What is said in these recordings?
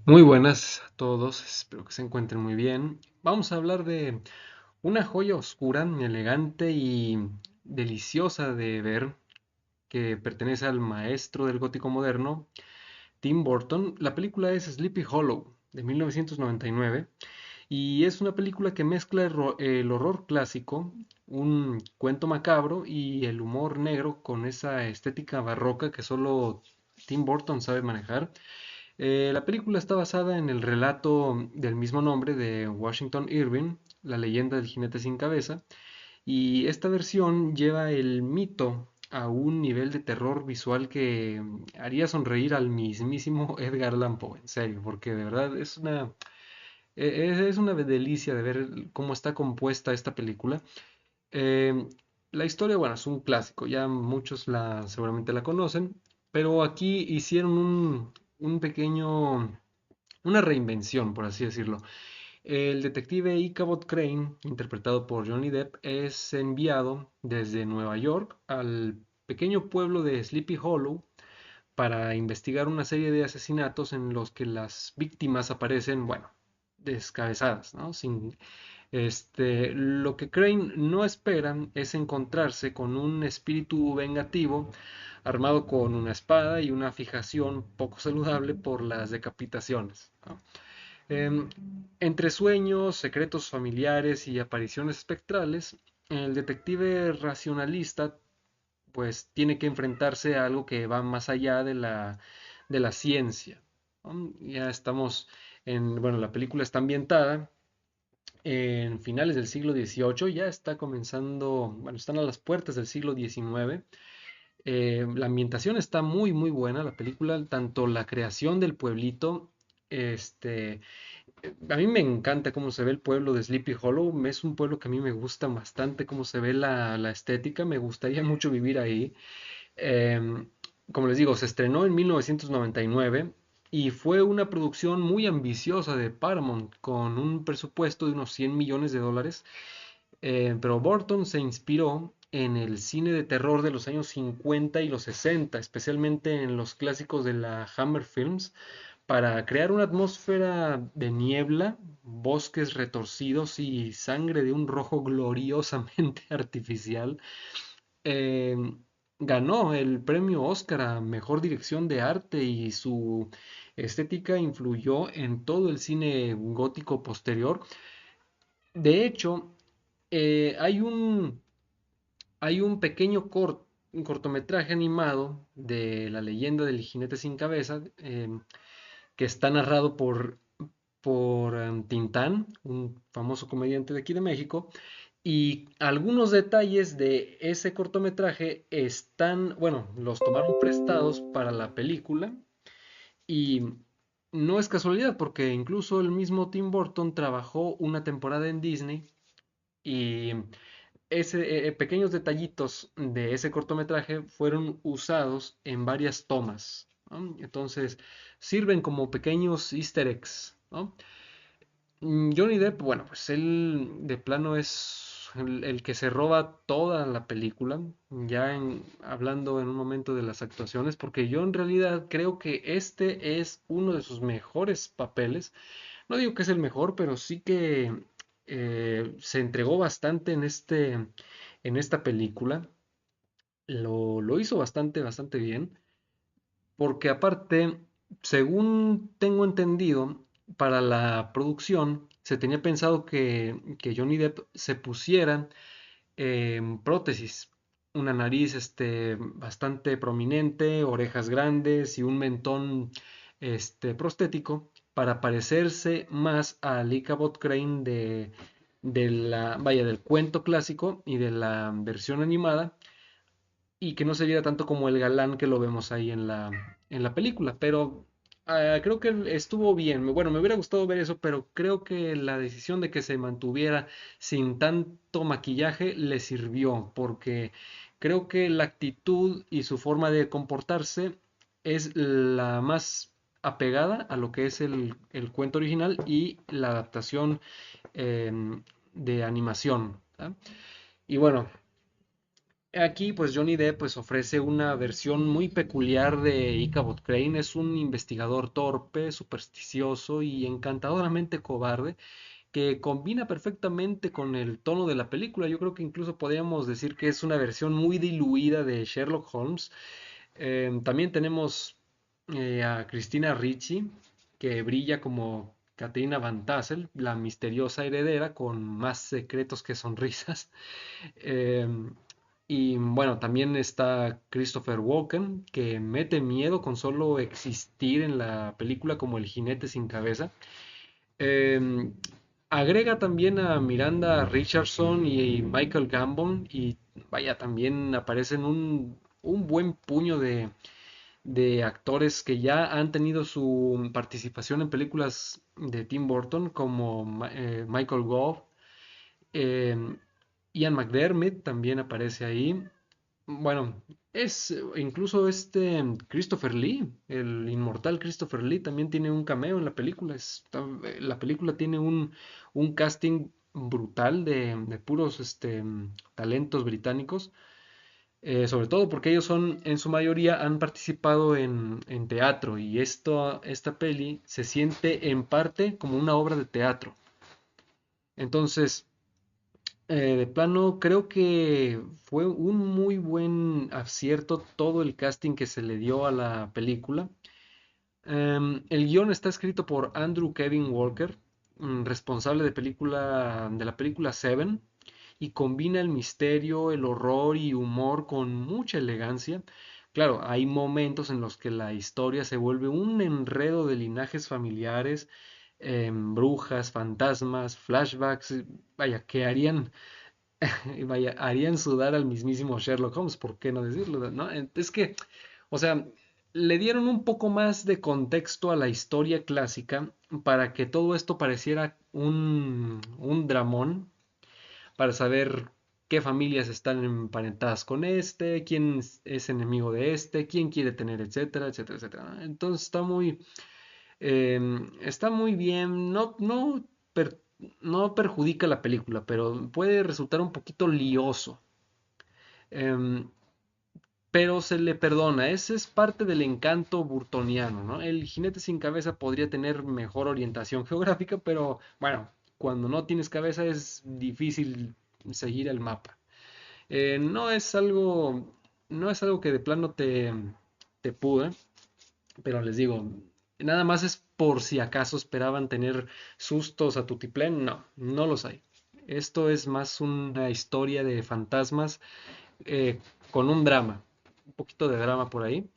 Muy buenas a todos, espero que se encuentren muy bien. Vamos a hablar de una joya oscura, elegante y deliciosa de ver, que pertenece al maestro del gótico moderno, Tim Burton. La película es Sleepy Hollow, de 1999, y es una película que mezcla el horror clásico, un cuento macabro y el humor negro con esa estética barroca que solo Tim Burton sabe manejar. La película está basada en el relato del mismo nombre de Washington Irving, La leyenda del jinete sin cabeza, y esta versión lleva el mito a un nivel de terror visual que haría sonreír al mismísimo Edgar Allan Poe, en serio, porque de verdad es una delicia de ver cómo está compuesta esta película. Eh, la historia, bueno, es un clásico, ya muchos seguramente la conocen, pero aquí hicieron un pequeño una reinvención, por así decirlo. El detective Ichabod Crane, interpretado por Johnny Depp, es enviado desde Nueva York al pequeño pueblo de Sleepy Hollow para investigar una serie de asesinatos en los que las víctimas aparecen, bueno, descabezadas, ¿no? Lo que Crane no espera es encontrarse con un espíritu vengativo armado con una espada y una fijación poco saludable por las decapitaciones, ¿no? Em, Entre sueños, secretos familiares y apariciones espectrales, el detective racionalista pues tiene que enfrentarse a algo que va más allá de la ciencia, ¿no? Ya estamos bueno, la película está ambientada en finales del siglo XVIII, ya está comenzando, bueno, están a las puertas del siglo XIX. La ambientación está muy, muy buena, la película, tanto la creación del pueblito, este, a mí me encanta cómo se ve el pueblo de Sleepy Hollow. Es un pueblo que a mí me gusta bastante cómo se ve la estética. Me gustaría mucho vivir ahí. Em, Como les digo, se estrenó en 1999 y fue una producción muy ambiciosa de Paramount con un presupuesto de unos 100 millones de dólares. Pero Burton se inspiró en el cine de terror de los años 50 y los 60, especialmente en los clásicos de la Hammer Films, para crear una atmósfera de niebla, bosques retorcidos y sangre de un rojo gloriosamente artificial. Eh, Ganó el premio Oscar a Mejor Dirección de Arte y su estética influyó en todo el cine gótico posterior. De hecho, eh, hay un, hay un pequeño un cortometraje animado de La leyenda del jinete sin cabeza, que está narrado por Tintán, un famoso comediante de aquí de México, y algunos detalles de ese cortometraje están, bueno, los tomaron prestados para la película y no es casualidad porque incluso el mismo Tim Burton trabajó una temporada en Disney y pequeños detallitos de ese cortometraje fueron usados en varias tomas, ¿no? Entonces sirven como pequeños easter eggs, ¿no? Johnny Depp, bueno, pues él de plano es el que se roba toda la película, hablando en un momento de las actuaciones, porque yo en realidad creo que este es uno de sus mejores papeles. No digo que es el mejor, pero sí que se entregó bastante en esta película. Lo hizo bastante, bastante bien. Porque aparte, según tengo entendido, para la producción se tenía pensado que Johnny Depp se pusiera prótesis. Una nariz bastante prominente, orejas grandes y un mentón prostético para parecerse más al Ichabod Crane del cuento clásico y de la versión animada, y que no se viera tanto como el galán que lo vemos ahí en la película. Pero creo que estuvo bien. Bueno, me hubiera gustado ver eso, pero creo que la decisión de que se mantuviera sin tanto maquillaje le sirvió, porque creo que la actitud y su forma de comportarse es la más apegada a lo que es el cuento original y la adaptación de animación, ¿tá? Y bueno, Aquí, pues Johnny Depp pues, ofrece una versión muy peculiar de Ichabod Crane. Es un investigador torpe, supersticioso y encantadoramente cobarde, que combina perfectamente con el tono de la película. Yo creo que incluso podríamos decir que es una versión muy diluida de Sherlock Holmes. También tenemos a Christina Ricci, que brilla como Katrina Van Tassel, la misteriosa heredera con más secretos que sonrisas. Em, y bueno, también está Christopher Walken, que mete miedo con solo existir en la película como el jinete sin cabeza. Em, Agrega también a Miranda Richardson y Michael Gambon, y vaya, también aparecen un buen puño de actores que ya han tenido su participación en películas de Tim Burton, como Michael Gove. em, Ian McDermott también aparece ahí. Bueno, es incluso Christopher Lee, el inmortal Christopher Lee, también tiene un cameo en la película. La película tiene un casting brutal de puros talentos británicos, sobre todo porque ellos son, en su mayoría, han participado en teatro, y esta peli se siente en parte como una obra de teatro. Entonces, de plano, creo que fue un muy buen acierto todo el casting que se le dio a la película. El guión está escrito por Andrew Kevin Walker, responsable de la película Seven, y combina el misterio, el horror y humor con mucha elegancia. Claro, hay momentos en los que la historia se vuelve un enredo de linajes familiares, brujas, fantasmas, flashbacks, vaya, que harían sudar al mismísimo Sherlock Holmes, ¿por qué no decirlo? ¿No? Es que, o sea, le dieron un poco más de contexto a la historia clásica para que todo esto pareciera un dramón, para saber qué familias están emparentadas con quién es enemigo de quién quiere tener, etcétera, etcétera, etcétera. Entonces está muy bien, per- no perjudica la película, pero puede resultar un poquito lioso. Em, pero se le perdona, ese es parte del encanto burtoniano, ¿no? El jinete sin cabeza podría tener mejor orientación geográfica, pero bueno, cuando no tienes cabeza es difícil seguir el mapa. No es algo, no es algo que de plano te pude, pero les digo, nada más es por si acaso esperaban tener sustos a tutiplén. No, no los hay. Esto es más una historia de fantasmas, eh, con un drama, un poquito de drama por ahí.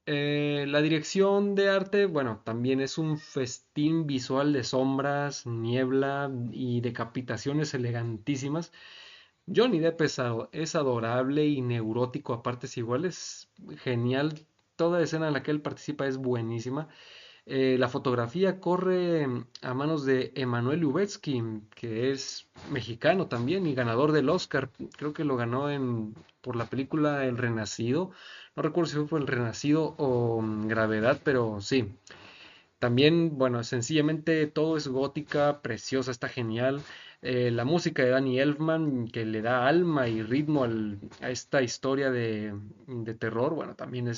La dirección de arte, bueno, también es un festín visual de sombras, niebla y decapitaciones elegantísimas. Johnny Depp es adorable y neurótico a partes iguales. Genial. Toda escena en la que él participa es buenísima. La fotografía corre a manos de Emanuel Lubezki, que es mexicano también y ganador del Oscar. Creo que lo ganó por la película El Renacido. No recuerdo si fue por El Renacido o Gravedad, pero sí. También, bueno, sencillamente todo es gótica, preciosa, está genial. La música de Danny Elfman, que le da alma y ritmo a esta historia de terror, bueno, también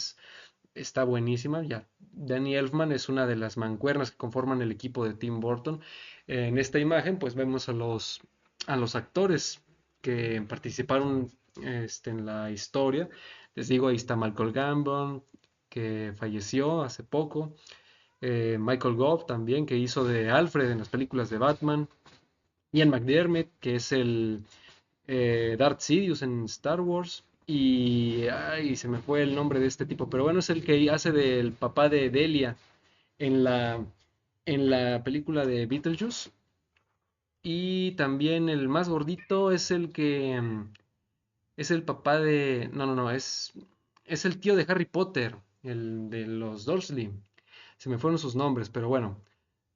está buenísima. Ya, Danny Elfman es una de las mancuernas que conforman el equipo de Tim Burton. En esta imagen, pues vemos a los actores que participaron en la historia. Les digo, ahí está Michael Gambon, que falleció hace poco. Michael Gove también, que hizo de Alfred en las películas de Batman. Ian McDiarmid, que es el Darth Sidious en Star Wars. Y ay, se me fue el nombre de este tipo, pero bueno, es el que hace del papá de Delia en la película de Beetlejuice. Y también el más gordito es el que es el papá de. No, no, no, es el tío de Harry Potter, el de los Dursley. Se me fueron sus nombres, pero bueno.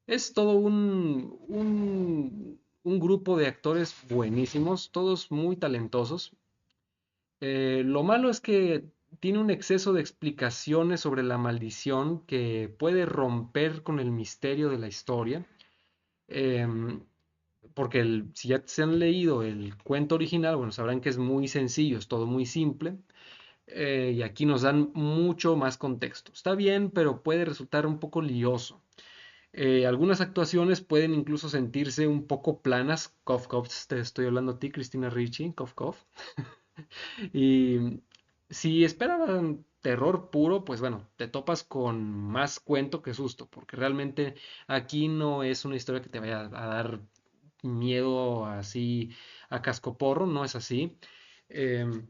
Es todo un grupo de actores buenísimos, todos muy talentosos. Lo malo es que tiene un exceso de explicaciones sobre la maldición que puede romper con el misterio de la historia. Em, porque si ya se han leído el cuento original, bueno, sabrán que es muy sencillo, es todo muy simple. Y aquí nos dan mucho más contexto. Está bien, pero puede resultar un poco lioso. Algunas actuaciones pueden incluso sentirse un poco planas. Cough, cough, te estoy hablando a ti, Cristina Ricci, cough, cough. Y si esperaban terror puro, pues bueno, te topas con más cuento que susto, porque realmente aquí no es una historia que te vaya a dar miedo así a cascoporro, no es así. Em,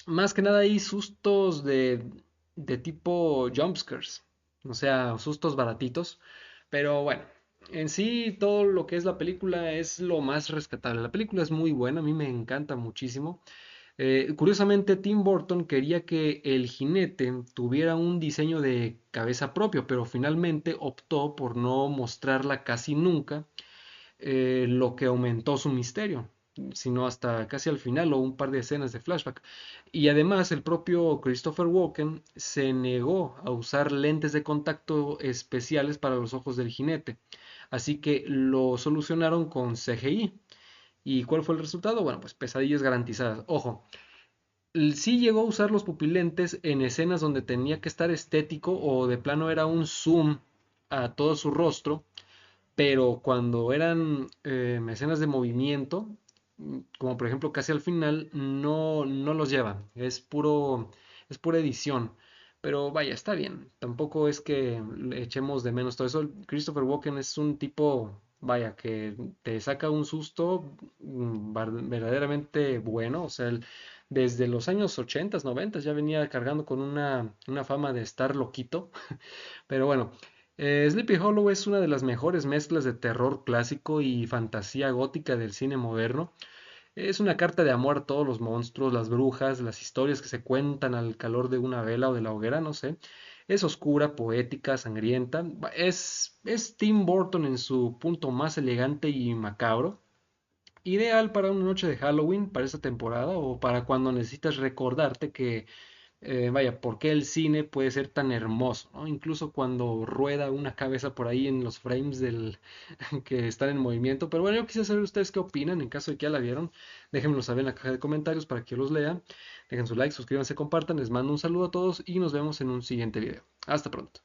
Más que nada hay sustos de tipo jumpscares, o sea, sustos baratitos, pero bueno, en sí todo lo que es la película es lo más rescatable. La película es muy buena, a mí me encanta muchísimo. Curiosamente, Tim Burton quería que el jinete tuviera un diseño de cabeza propio, pero finalmente optó por no mostrarla casi nunca, lo que aumentó su misterio, sino hasta casi al final o un par de escenas de flashback. Y además el propio Christopher Walken se negó a usar lentes de contacto especiales para los ojos del jinete, así que lo solucionaron con CGI. ¿Y cuál fue el resultado? Bueno, pues pesadillas garantizadas. Ojo, sí llegó a usar los pupilentes en escenas donde tenía que estar estético o de plano era un zoom a todo su rostro, pero cuando eran escenas de movimiento, como por ejemplo casi al final, no los lleva, es pura edición. Pero vaya, está bien, tampoco es que le echemos de menos todo eso. Christopher Walken es un tipo, vaya, que te saca un susto verdaderamente bueno, o sea, desde los años 80, 90 ya venía cargando con una fama de estar loquito. Pero bueno, Sleepy Hollow es una de las mejores mezclas de terror clásico y fantasía gótica del cine moderno. Es una carta de amor a todos los monstruos, las brujas, las historias que se cuentan al calor de una vela o de la hoguera, no sé. Es oscura, poética, sangrienta. Es Tim Burton en su punto más elegante y macabro. Ideal para una noche de Halloween, para esta temporada, o para cuando necesitas recordarte que vaya, ¿por qué el cine puede ser tan hermoso, ¿no? Incluso cuando rueda una cabeza por ahí en los frames que están en movimiento. Pero bueno, yo quisiera saber ustedes qué opinan en caso de que ya la vieron. Déjenmelo saber en la caja de comentarios para que yo los lea. Dejen su like, suscríbanse, compartan. Les mando un saludo a todos y nos vemos en un siguiente video. Hasta pronto.